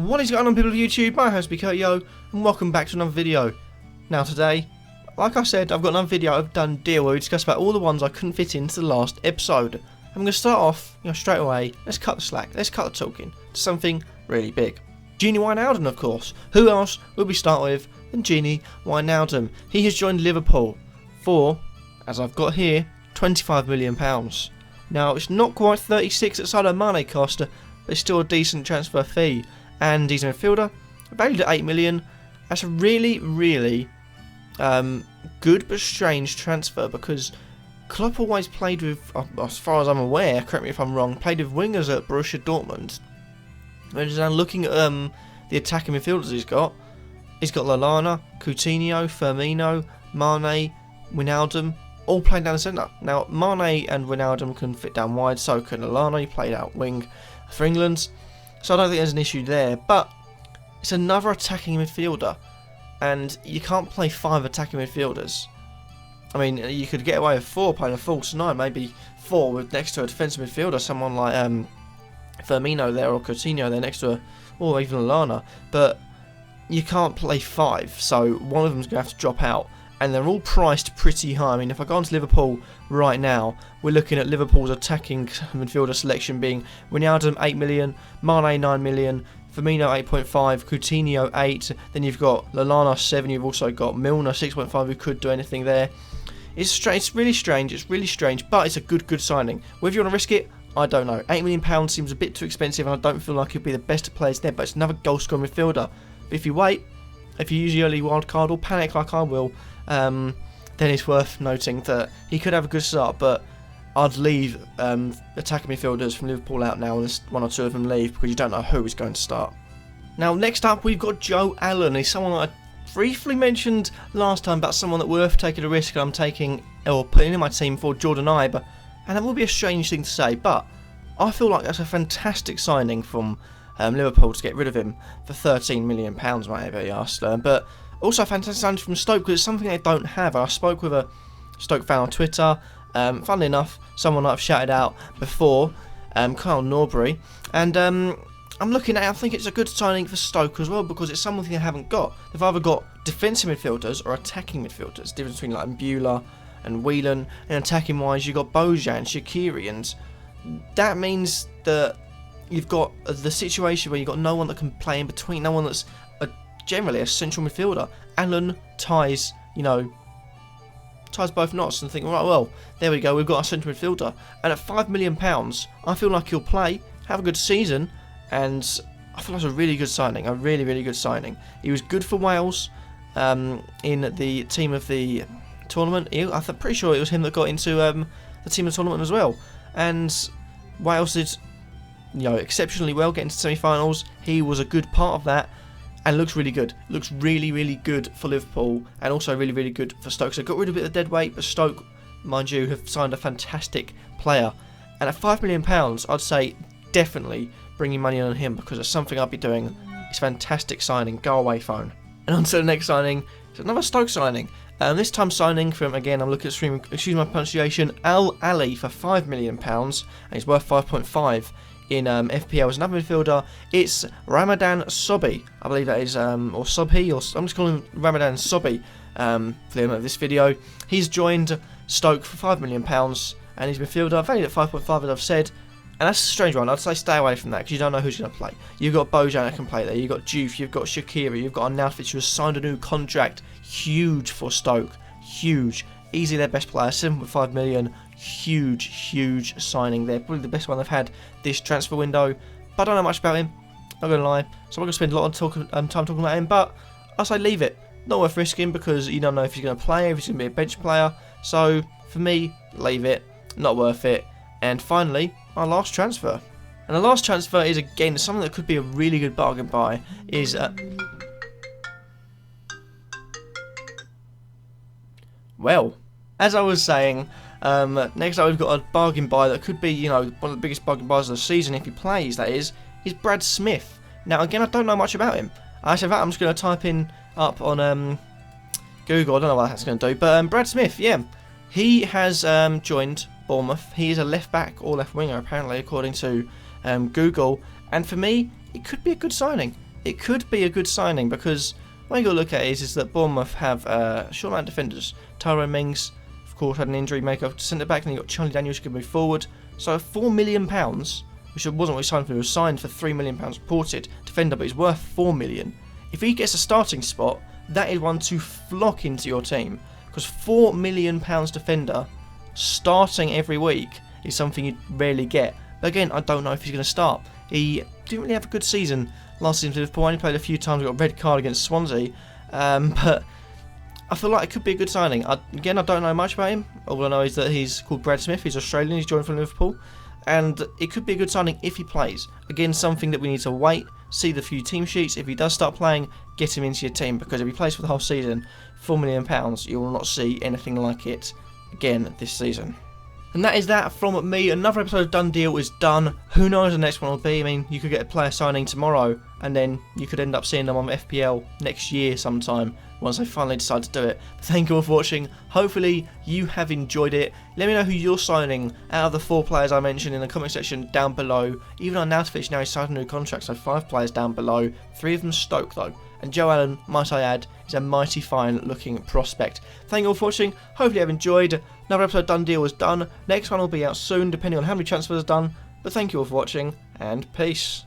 What is going on, people of YouTube? My host is Kurtyoy, and welcome back to another video. Now today, like I said, I've got another video I've done deal where we discuss about all the ones I couldn't fit into the last episode. I'm going to start off, straight away. Let's cut the slack, let's cut the talking to something really big. Wijnaldum, of course. Who else would we start with than Wijnaldum? He has joined Liverpool for, as I've got here, £25 million. Now it's not quite 36 that Sadio Mane cost, but it's still a decent transfer fee. And he's a midfielder, valued at 8 million. That's a really good but strange transfer, because Klopp always played with, as far as I'm aware, correct me if I'm wrong, played with wingers at Borussia Dortmund. Whereas now looking at the attacking midfielders he's got Lallana, Coutinho, Firmino, Mane, Wijnaldum, all playing down the centre. Now Mane and Wijnaldum can fit down wide, so can Lallana. He played out wing for England. So I don't think there's an issue there, but it's another attacking midfielder, and you can't play 5 attacking midfielders. I mean, you could get away with 4 playing a false 9, maybe 4 with next to a defensive midfielder, someone like Firmino there, or Coutinho there next to a, or even Lallana, but you can't play 5, so one of them's going to have to drop out. And they're all priced pretty high. I mean, if I go onto Liverpool right now, we're looking at Liverpool's attacking midfielder selection being Wijnaldum 8 million, Mane 9 million, Firmino 8.5, Coutinho 8, then you've got Lallana 7, you've also got Milner 6.5 who could do anything there. It's really strange, but it's a good signing. Whether you want to risk it, I don't know. £8 million seems a bit too expensive, and I don't feel like he'll be the best of players there, but it's another goal-scoring midfielder. But if you wait, if you use the early wild card or panic like I will, then it's worth noting that he could have a good start, but I'd leave attacking midfielders from Liverpool out now, unless 1 or 2 of them leave, because you don't know who is going to start. Now, next up, we've got Joe Allen. He's someone I briefly mentioned last time about someone that worth taking a risk, and I'm taking or putting in my team for Jordan Ibe, and that will be a strange thing to say, but I feel like that's a fantastic signing from Liverpool to get rid of him for £13 million, maybe you asked, but also a fantastic signing from Stoke, because it's something they don't have. I spoke with a Stoke fan on Twitter, funnily enough, someone I've shouted out before, Kyle Norbury, and I'm looking at it, I think it's a good signing for Stoke as well, because it's something they haven't got. They've either got defensive midfielders or attacking midfielders, difference between like Mbula and Whelan, and attacking wise you've got Bojan, Shaqiri, and that means that you've got the situation where you've got no one that can play in between, no one that's generally a central midfielder. Allen ties both knots, and think, right, well, there we go, we've got our central midfielder. And at £5 million, I feel like he'll play, have a good season, and I feel that's a really good signing, a really good signing. He was good for Wales in the team of the tournament. I'm pretty sure it was him that got into the team of the tournament as well. And Wales did exceptionally well, getting to semi-finals. He was a good part of that, and looks really good. Looks really good for Liverpool, and also really good for Stoke. So got rid of a bit of dead weight, but Stoke, mind you, have signed a fantastic player. And at £5 million, I'd say definitely bringing money on him, because it's something I'd be doing. It's a fantastic signing. Go away, phone. And on to the next signing. It's another Stoke signing. This time signing from, again, I'm looking at streaming, excuse my pronunciation, Al Ali for £5 million, and he's worth 5.5 in FPL as another midfielder. It's Ramadan Sobhi, I believe that is, or Sobhi, or I'm just calling him Ramadan Sobhi for the end of this video. He's joined Stoke for £5 million, and he's a midfielder, valued at 5.5 as I've said, and that's a strange one. I'd say stay away from that, because you don't know who's going to play. You've got Bojan that can play there, you've got Juve, you've got Shaqiri, you've got Arnautovic, who has signed a new contract, huge for Stoke, huge, easily their best player, 7.5 million, huge signing there, probably the best one they've had this transfer window, but I don't know much about him, not going to lie, so I'm going to spend a lot of time talking about him, but I'll say leave it, not worth risking, because you don't know if he's going to play, if he's going to be a bench player, so for me, leave it, not worth it. And finally, our last transfer. And the last transfer is, again, something that could be a really good bargain buy, is well, as I was saying, next up we've got a bargain buy that could be, one of the biggest bargain buys of the season if he plays, that is Brad Smith. Now, again, I don't know much about him. I said that I'm just going to type in up on Google, I don't know what that's going to do, but Brad Smith, yeah, he has joined Bournemouth. He is a left back or left winger, apparently, according to Google, and for me, it could be a good signing. it could be a good signing because when you got to look at it is that Bournemouth have short amount of defenders. Tyrone Mings, of course, had an injury maker to centre back, and you got Charlie Daniels who can move forward. So £4 million, which wasn't what he signed for, he was signed for £3 million reported defender, but he's worth £4 million. If he gets a starting spot, that is one to flock into your team, because £4 million defender starting every week is something you rarely get. But again, I don't know if he's going to start. He didn't really have a good season last season for Liverpool. Only played a few times, got a red card against Swansea, but I feel like it could be a good signing. I don't know much about him. All I know is that he's called Brad Smith, he's Australian, he's joined from Liverpool, and it could be a good signing if he plays. Again, something that we need to wait, see the few team sheets. If he does start playing, get him into your team, because if he plays for the whole season, £4 million, you will not see anything like it again this season. And that is that from me. Another episode of Done Deal is done. Who knows the next one will be? I mean, you could get a player signing tomorrow, and then you could end up seeing them on FPL next year sometime, once they finally decide to do it. But thank you all for watching. Hopefully you have enjoyed it. Let me know who you're signing out of the 4 players I mentioned in the comment section down below. Even on Nowtofish, now he's signed a new contract, so 5 players down below. 3 of them Stoke though. And Joe Allen, might I add, is a mighty fine looking prospect. Thank you all for watching. Hopefully you have enjoyed. Another episode of Done Deal was done. Next one will be out soon, depending on how many transfers are done. But thank you all for watching, and peace.